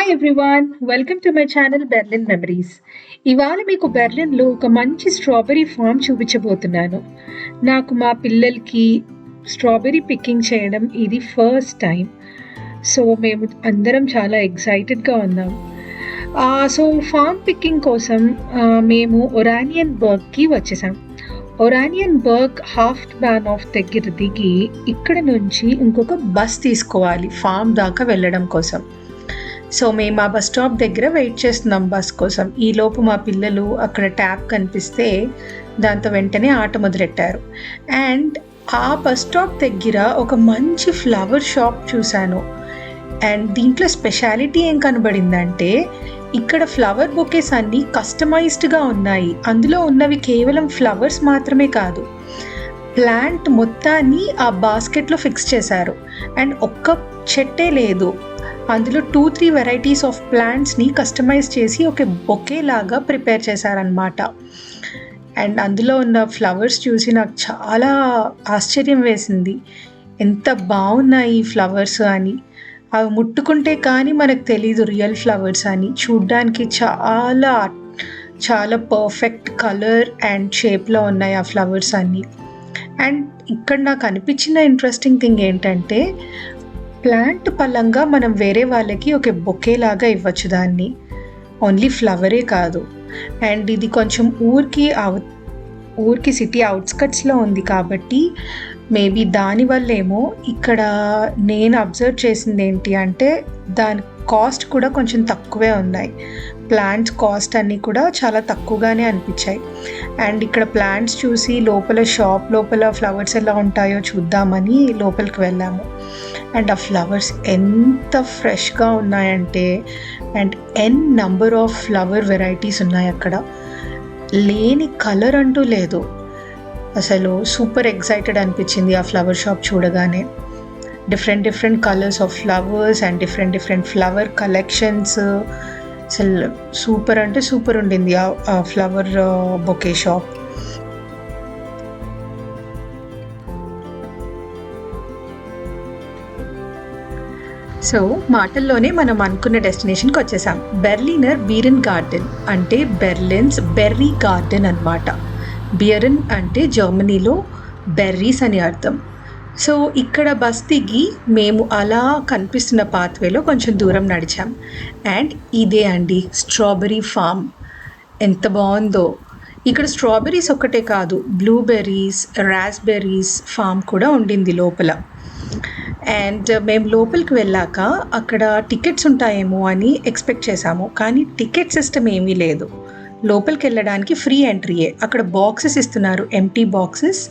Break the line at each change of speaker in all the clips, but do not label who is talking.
Hi everyone, welcome to my channel Berlin memories. ఇవాళ మీకు బెర్లిన్లో ఒక మంచి స్ట్రాబెర్రీ ఫామ్ చూపించబోతున్నాను. నాకు మా పిల్లలకి స్ట్రాబెర్రీ పికింగ్ చేయడం ఇది ఫస్ట్ టైం. సో మేము అందరం చాలా ఎక్సైటెడ్గా ఉన్నాం. సో ఫామ్ పికింగ్ కోసం మేము ఒరానియన్బర్గ్కి వచ్చేసాం. ఒరానియన్బర్గ్ హాఫ్ బ్యాన్ ఆఫ్ దగ్గర దిగి ఇక్కడ నుంచి ఇంకొక బస్ తీసుకోవాలి ఫామ్ దాకా వెళ్ళడం కోసం. సో మేము ఆ బస్ స్టాప్ దగ్గర వెయిట్ చేస్తున్నాం బస్ కోసం. ఈలోపు మా పిల్లలు అక్కడ ట్యాబ్ కనిపిస్తే దాంతో వెంటనే ఆట మొదలెట్టారు. అండ్ ఆ బస్ స్టాప్ దగ్గర ఒక మంచి ఫ్లవర్ షాప్ చూశాను. అండ్ దీంట్లో స్పెషాలిటీ ఏం కనబడిందంటే ఇక్కడ ఫ్లవర్ బొకేస్ అన్నీ కస్టమైజ్డ్గా ఉన్నాయి. అందులో ఉన్నవి కేవలం ఫ్లవర్స్ మాత్రమే కాదు, ప్లాంట్ మొత్తాన్ని ఆ బాస్కెట్లో ఫిక్స్ చేశారు. అండ్ ఒక్క చెట్టే లేదు, అందులో 2-3 వెరైటీస్ ఆఫ్ ప్లాంట్స్ని కస్టమైజ్ చేసి ఒక బొకే లాగా ప్రిపేర్ చేశారనమాట. అండ్ అందులో ఉన్న ఫ్లవర్స్ చూసి నాకు చాలా ఆశ్చర్యం వేసింది. ఎంత బాగున్నాయి ఈ ఫ్లవర్స్ అని. అవి ముట్టుకుంటే కానీ మనకు తెలీదు రియల్ ఫ్లవర్స్ అని. చూడ్డానికి చాలా చాలా పర్ఫెక్ట్ కలర్ అండ్ షేప్లో ఉన్నాయి ఆ ఫ్లవర్స్ అన్నీ. అండ్ ఇక్కడ నాకు అనిపించిన ఇంట్రెస్టింగ్ థింగ్ ఏంటంటే ప్లాంట్ పరంగా మనం వేరే వాళ్ళకి ఒక బొకే లాగా ఇవ్వచ్చు దాన్ని, ఓన్లీ ఫ్లవరే కాదు. అండ్ ఇది కొంచెం ఊరికి సిటీ అవుట్స్కట్స్లో ఉంది కాబట్టి మేబీ దానివల్లేమో ఇక్కడ నేను అబ్జర్వ్ చేసింది ఏంటి అంటే దాని కాస్ట్ కూడా కొంచెం తక్కువే ఉన్నాయి. ప్లాంట్స్ కాస్ట్ అన్నీ కూడా చాలా తక్కువగానే అనిపించాయి. అండ్ ఇక్కడ ప్లాంట్స్ చూసి షాప్ లోపల ఫ్లవర్స్ ఎలా ఉంటాయో చూద్దామని లోపలికి వెళ్ళాము. అండ్ ఆ ఫ్లవర్స్ ఎంత ఫ్రెష్గా ఉన్నాయంటే, and number of flower varieties ఉన్నాయి అక్కడ. లేని కలర్ అంటూ లేదు. అసలు సూపర్ ఎక్సైటెడ్ అనిపించింది ఆ ఫ్లవర్ షాప్ చూడగానే. Different colours of flowers and different flower collections. అసలు సూపర్ అంటే సూపర్ ఉండింది ఆ ఫ్లవర్ బొకే షాప్. సో మాటల్లోనే మనం అనుకున్న డెస్టినేషన్కి వచ్చేసాం. బెర్లినర్ బీరన్ గార్డెన్ అంటే బెర్లిన్స్ బెర్రీ గార్డెన్ అన్నమాట. బియరన్ అంటే జర్మనీలో బెర్రీస్ అని అర్థం. సో ఇక్కడ బస్ దిగి మేము అలా కనిపిస్తున్న పాత్వేలో కొంచెం దూరం నడిచాం. అండ్ ఇదే అండి స్ట్రాబెర్రీ ఫామ్. ఎంత బాగుందో. ఇక్కడ స్ట్రాబెర్రీస్ ఒక్కటే కాదు, బ్లూబెర్రీస్, రాస్బెర్రీస్ ఫామ్ కూడా ఉండింది లోపల. అండ్ మేము లోపలికి వెళ్ళాక అక్కడ టికెట్స్ ఉంటాయేమో అని ఎక్స్పెక్ట్ చేశాము, కానీ టికెట్ సిస్టమ్ ఏమీ లేదు. లోపలికి వెళ్ళడానికి ఫ్రీ ఎంట్రీయే. అక్కడ బాక్సెస్ ఇస్తున్నారు, ఎంటీ బాక్సెస్.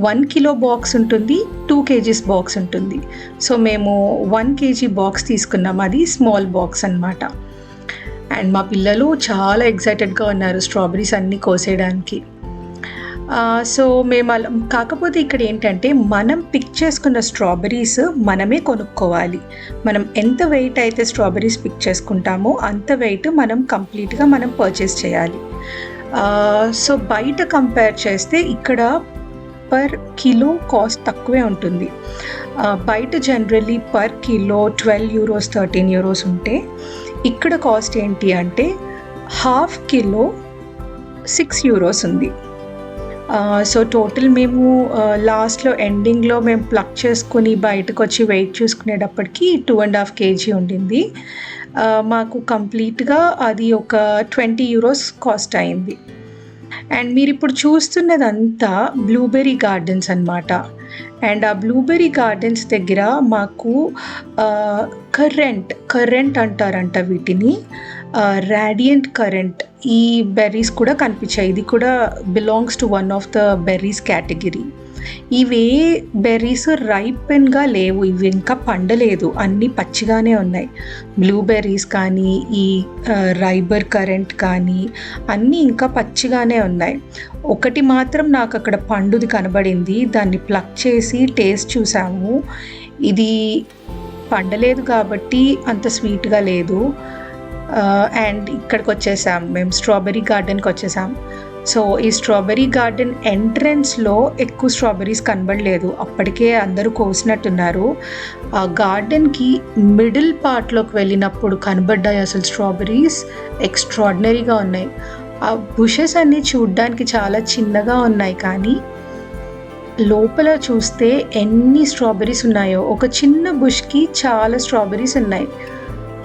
1 కిలో బాక్స్ ఉంటుంది, 2 kgs బాక్స్ ఉంటుంది. సో మేము 1 kg బాక్స్ తీసుకున్నాం, అది స్మాల్ బాక్స్ అన్నమాట. అండ్ మా పిల్లలు చాలా ఎక్సైటెడ్గా ఉన్నారు స్ట్రాబెర్రీస్ అన్నీ కోసేయడానికి. సో మేము కాకపోతే ఇక్కడ ఏంటంటే మనం పిక్ చేసుకున్న స్ట్రాబెర్రీస్ మనమే కొనుక్కోవాలి. మనం ఎంత వెయిట్ అయితే స్ట్రాబెర్రీస్ పిక్ చేసుకుంటామో అంత వెయిట్ మనం కంప్లీట్గా పర్చేస్ చేయాలి. సో బయట కంపేర్ చేస్తే ఇక్కడ పర్ కిలో కాస్ట్ తక్కువే ఉంటుంది. బయట generally per kilo 12 euros 13 euros ఉంటే ఇక్కడ కాస్ట్ ఏంటి అంటే హాఫ్ కిలో 6 euros ఉంది. సో టోటల్ మేము లాస్ట్లో ఎండింగ్లో మేము ప్లక్ చేసుకుని బయటకు వచ్చి వెయిట్ చూసుకునేటప్పటికి 2.5 kg ఉండింది. మాకు కంప్లీట్గా అది ఒక 20 euros కాస్ట్ అయింది. అండ్ మీరు ఇప్పుడు చూస్తున్నదంతా బ్లూబెర్రీ గార్డెన్స్ అన్నమాట. అండ్ ఆ బ్లూబెర్రీ గార్డెన్స్ దగ్గర మాకు కరెంట్ అంటారంట వీటిని, రాడియంట్ కరెంట్, ఈ బెర్రీస్ కూడా కనిపించాయి. ఇది కూడా belongs to one of the berries category. ఇవే బెర్రీస్ రైపెన్గా లేవు, ఇవి ఇంకా పండలేదు, అన్నీ పచ్చిగానే ఉన్నాయి. బ్లూబెర్రీస్ కానీ ఈ రైబర్ కరెంట్ కానీ అన్నీ ఇంకా పచ్చిగానే ఉన్నాయి. ఒకటి మాత్రం నాకు అక్కడ పండుది కనబడింది, దాన్ని ప్లక్ చేసి టేస్ట్ చూసాము. ఇది పండలేదు కాబట్టి అంత స్వీట్గా లేదు. అండ్ ఇక్కడికి వచ్చేసాం, మేము స్ట్రాబెర్రీ గార్డెన్కి వచ్చేసాం. సో ఈ స్ట్రాబెర్రీ గార్డెన్ ఎంట్రన్స్లో ఎక్కువ స్ట్రాబెర్రీస్ కనబడలేదు, అప్పటికే అందరూ కోసినట్టున్నారు. ఆ గార్డెన్కి మిడిల్ పార్ట్లోకి వెళ్ళినప్పుడు కనబడ్డాయి అసలు స్ట్రాబెర్రీస్, ఎక్స్ట్రాడినరీగా ఉన్నాయి. ఆ బుషెస్ అన్నీ చూడ్డానికి చాలా చిన్నగా ఉన్నాయి, కానీ లోపల చూస్తే ఎన్ని స్ట్రాబెర్రీస్ ఉన్నాయో. ఒక చిన్న బుష్కి చాలా స్ట్రాబెర్రీస్ ఉన్నాయి.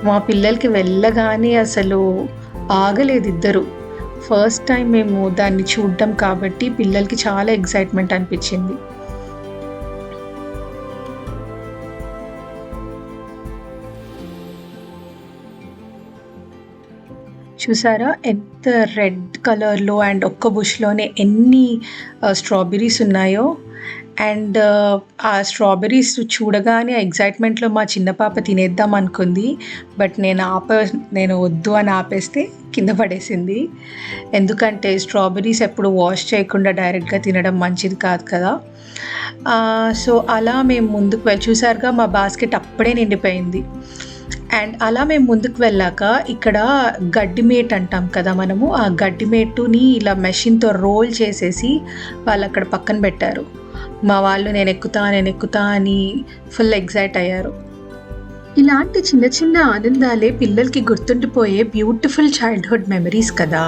మా పిల్లలకి వెళ్ళగానే అసలు ఆగలేదు ఇద్దరు. ఫస్ట్ టైం మేము దాన్ని చూడడం కాబట్టి పిల్లలకి చాలా ఎక్సైట్మెంట్ అనిపించింది. చూసారా ఎంత రెడ్ కలర్లో అండ్ ఒక్క బుష్లోనే ఎన్ని స్ట్రాబెర్రీస్ ఉన్నాయో. అండ్ ఆ స్ట్రాబెర్రీస్ చూడగానే ఆ ఎగ్జైట్మెంట్లో మా చిన్న పాప తినేద్దాం అనుకుంది, బట్ నేను వద్దు అని ఆపేస్తే కింద పడేసింది. ఎందుకంటే స్ట్రాబెర్రీస్ ఎప్పుడు వాష్ చేయకుండా డైరెక్ట్గా తినడం మంచిది కాదు కదా. సో అలా మేము ముందుకు చూసారుగా మా బాస్కెట్ అప్పుడే నిండిపోయింది. అండ్ అలా మేము ముందుకు వెళ్ళాక ఇక్కడ గడ్డిమేట్ అంటాం కదా మనము, ఆ గడ్డిమేటుని ఇలా మెషిన్తో రోల్ చేసేసి వాళ్ళు అక్కడ పక్కన పెట్టారు. మా వాళ్ళు నేను ఎక్కుతా అని ఫుల్ ఎగ్జైట్ అయ్యారు. ఇలాంటి చిన్న చిన్న ఆనందాలే పిల్లలకి గుర్తుండిపోయే బ్యూటిఫుల్ చైల్డ్హుడ్ మెమరీస్ కదా.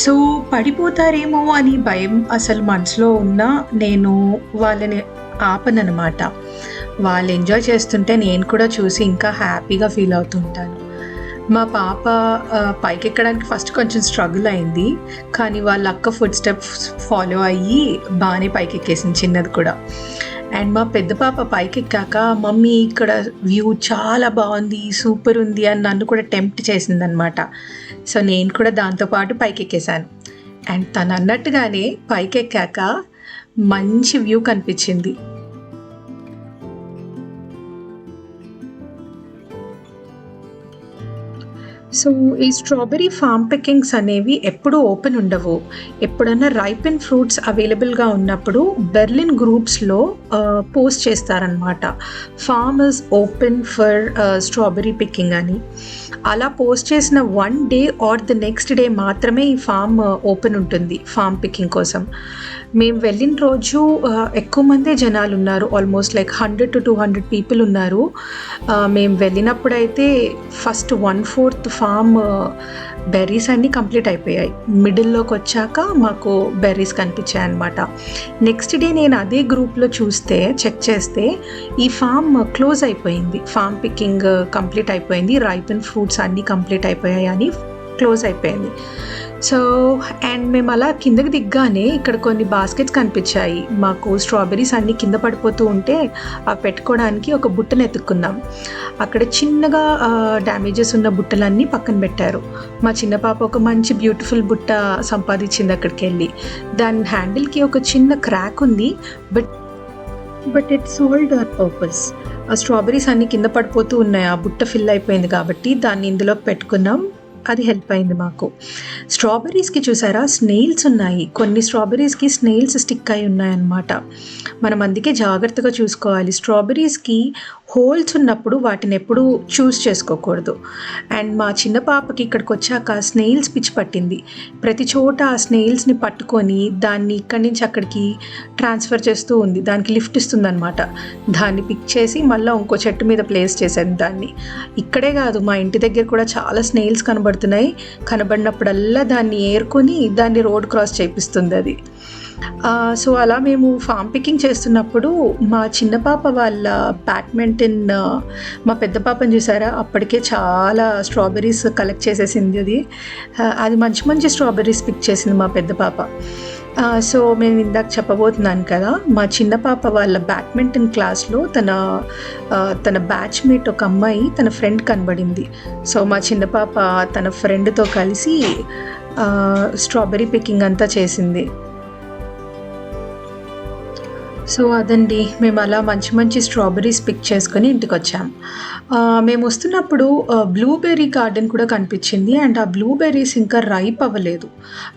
సో పడిపోతారేమో అని భయం అసలు మనసులో ఉన్నా నేను వాళ్ళని ఆపనమాట. వాళ్ళు ఎంజాయ్ చేస్తుంటే నేను కూడా చూసి ఇంకా హ్యాపీగా ఫీల్ అవుతుంటాను. మా పాప పైకి ఎక్కడానికి ఫస్ట్ కొంచెం స్ట్రగుల్ అయింది, కానీ వాళ్ళ అక్క ఫుడ్ స్టెప్స్ ఫాలో అయ్యి బాగానే పైకి ఎక్కేసింది, చిన్నది కూడా. అండ్ మా పెద్ద పాప పైకి ఎక్కాక మమ్మీ ఇక్కడ వ్యూ చాలా బాగుంది, సూపర్ ఉంది అని నన్ను కూడా టెంప్ట్ చేసిందనమాట. సో నేను కూడా దాంతోపాటు పైకి ఎక్కేసాను. అండ్ తను అన్నట్టుగానే పైకి ఎక్కాక మంచి వ్యూ కనిపించింది. సో ఈ స్ట్రాబెర్రీ ఫామ్ పికింగ్స్ అనేవి ఎప్పుడూ ఓపెన్ ఉండవు. ఎప్పుడన్నా రైపెన్ ఫ్రూట్స్ అవైలబుల్గా ఉన్నప్పుడు బెర్లిన్ గ్రూప్స్లో పోస్ట్ చేస్తారనమాట, farmers open for strawberry picking అని. అలా పోస్ట్ చేసిన 1 day or the next day మాత్రమే ఈ ఫామ్ ఓపెన్ ఉంటుంది ఫామ్ పికింగ్ కోసం. మేము వెళ్ళిన రోజు ఎక్కువ మందే జనాలు ఉన్నారు, ఆల్మోస్ట్ లైక్ 100 to 200 పీపుల్ ఉన్నారు. మేము వెళ్ళినప్పుడైతే ఫస్ట్ 1/4 ఫామ్ బెర్రీస్ అన్నీ కంప్లీట్ అయిపోయాయి. మిడిల్లోకి వచ్చాక మాకు బెర్రీస్ కనిపించాయి అన్నమాట. నెక్స్ట్ డే నేను అదే గ్రూప్లో చెక్ చేస్తే ఈ ఫామ్ క్లోజ్ అయిపోయింది, ఫామ్ పికింగ్ కంప్లీట్ అయిపోయింది, రైపెన్ ఫ్రూట్స్ అన్నీ కంప్లీట్ అయిపోయాయి అని క్లోజ్ అయిపోయింది. సో అండ్ మేము అలా కిందకి దిగ్గానే ఇక్కడ కొన్ని బాస్కెట్స్ కనిపించాయి మాకు. స్ట్రాబెర్రీస్ అన్నీ కింద పడిపోతూ ఉంటే అవి పెట్టుకోవడానికి ఒక బుట్టను ఎత్తుక్కున్నాం. అక్కడ చిన్నగా డ్యామేజెస్ ఉన్న బుట్టలన్నీ పక్కన పెట్టారు. మా చిన్న పాప ఒక మంచి బ్యూటిఫుల్ బుట్ట సంపాదించింది అక్కడికి వెళ్ళి. దాని హ్యాండిల్కి ఒక చిన్న క్రాక్ ఉంది, but it sold our purpose. ఆ స్ట్రాబెర్రీస్ అన్నీ కింద పడిపోతూ ఉన్నాయి, ఆ బుట్ట ఫిల్ అయిపోయింది కాబట్టి దాన్ని ఇందులోకి పెట్టుకున్నాం. అది హెల్ప్ అయింది మాకు. స్ట్రాబెర్రీస్కి చూసారా స్నేల్స్ ఉన్నాయి, కొన్ని స్ట్రాబెర్రీస్కి స్నేల్స్ స్టిక్ అయి ఉన్నాయన్నమాట. మనం అందుకే జాగ్రత్తగా చూసుకోవాలి. స్ట్రాబెర్రీస్కి హోల్స్ ఉన్నప్పుడు వాటిని ఎప్పుడూ చూస్ చేసుకోకూడదు. అండ్ మా చిన్న పాపకి ఇక్కడికి వచ్చాక స్నేల్స్ పిచ్చి పట్టింది. ప్రతి చోట ఆ స్నేల్స్ని పట్టుకొని దాన్ని ఇక్కడి నుంచి అక్కడికి ట్రాన్స్ఫర్ చేస్తూ ఉంది, దానికి లిఫ్ట్ ఇస్తుంది అనమాట. దాన్ని పిక్ చేసి మళ్ళీ ఇంకో చెట్టు మీద ప్లేస్ చేశాను దాన్ని. ఇక్కడే కాదు, మా ఇంటి దగ్గర కూడా చాలా స్నేల్స్ కనబడినప్పుడల్లా దాన్ని ఏరుకొని దాన్ని రోడ్ క్రాస్ చేపిస్తుంది అది. సో అలా మేము ఫామ్ పికింగ్ చేస్తున్నప్పుడు మా చిన్న పాప వాళ్ళ బ్యాడ్మింటన్, మా పెద్ద పాపని చూసారా అప్పటికే చాలా స్ట్రాబెర్రీస్ కలెక్ట్ చేసేసింది. అది మంచి మంచి స్ట్రాబెర్రీస్ పిక్ చేసింది మా పెద్ద పాప. సో మేము ఇందాక చెప్పబోతున్నాను కదా, మా చిన్న పాప వాళ్ళ బ్యాడ్మింటన్ క్లాస్లో తన బ్యాచ్మేట్ ఒక అమ్మాయి తన ఫ్రెండ్ కనబడింది. సో మా చిన్న పాప తన ఫ్రెండ్తో కలిసి స్ట్రాబెర్రీ పికింగ్ అంతా చేసింది. సో అదండి, మేము అలా మంచి మంచి స్ట్రాబెర్రీస్ పిక్ చేసుకొని ఇంటికి వచ్చాం. మేము వస్తున్నప్పుడు బ్లూబెర్రీ గార్డెన్ కూడా కనిపించింది. అండ్ ఆ బ్లూబెర్రీస్ ఇంకా రైప్ అవ్వలేదు,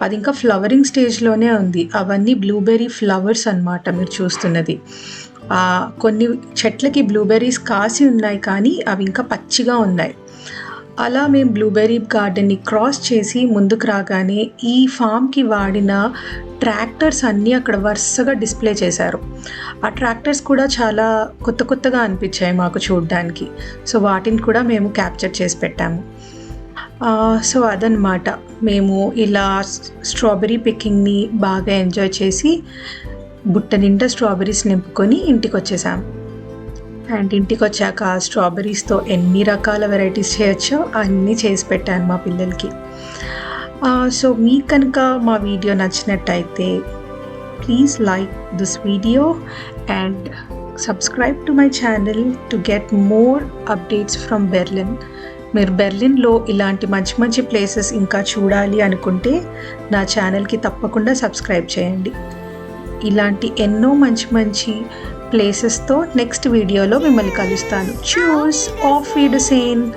అది ఇంకా ఫ్లవరింగ్ స్టేజ్లోనే ఉంది. అవన్నీ బ్లూబెర్రీ ఫ్లవర్స్ అన్నమాట మీరు చూస్తున్నది. కొన్ని చెట్లకి బ్లూబెర్రీస్ కాసి ఉన్నాయి, కానీ అవి ఇంకా పచ్చిగా ఉన్నాయి. అలా మేము బ్లూబెర్రీ గార్డెన్ని క్రాస్ చేసి ముందుకు రాగానే ఈ ఫామ్‌కి వాడిన ట్రాక్టర్స్ అన్నీ అక్కడ వరుసగా డిస్‌ప్లే చేశారు. ఆ ట్రాక్టర్స్ కూడా చాలా కొత్తగా అనిపించాయి మాకు చూడ్డానికి. సో, వాటిని కూడా మేము క్యాప్చర్ చేసి పెట్టాము. సో, అదనమాట. మేము ఇలా స్ట్రాబెర్రీ పికింగ్‌ని బాగా ఎంజాయ్ చేసి బుట్ట నిండా స్ట్రాబెర్రీస్ నింపుకొని ఇంటికొచ్చేసాం. అండ్ ఇంటికొచ్చాక స్ట్రాబెర్రీస్‌తో ఎన్ని రకాల వెరైటీస్ చేయొచ్చో అన్నీ చేసి పెట్టాను మా పిల్లలకి. సో, మీకు కనుక మా వీడియో నచ్చినట్టయితే please like this video and subscribe to my channel to get more updates from Berlin. మీరు బెర్లిన్‌లో ఇలాంటి మంచి మంచి ప్లేసెస్ ఇంకా చూడాలి అనుకుంటే నా ఛానల్‌కి తప్పకుండా సబ్స్క్రైబ్ చేయండి. ఇలాంటి ఎన్నో మంచి మంచి ప్లేసెస్‌తో నెక్స్ట్ వీడియోలో మిమ్మల్ని కలుస్తాను. చూస్ ఆఫ్ విడర్సేన్.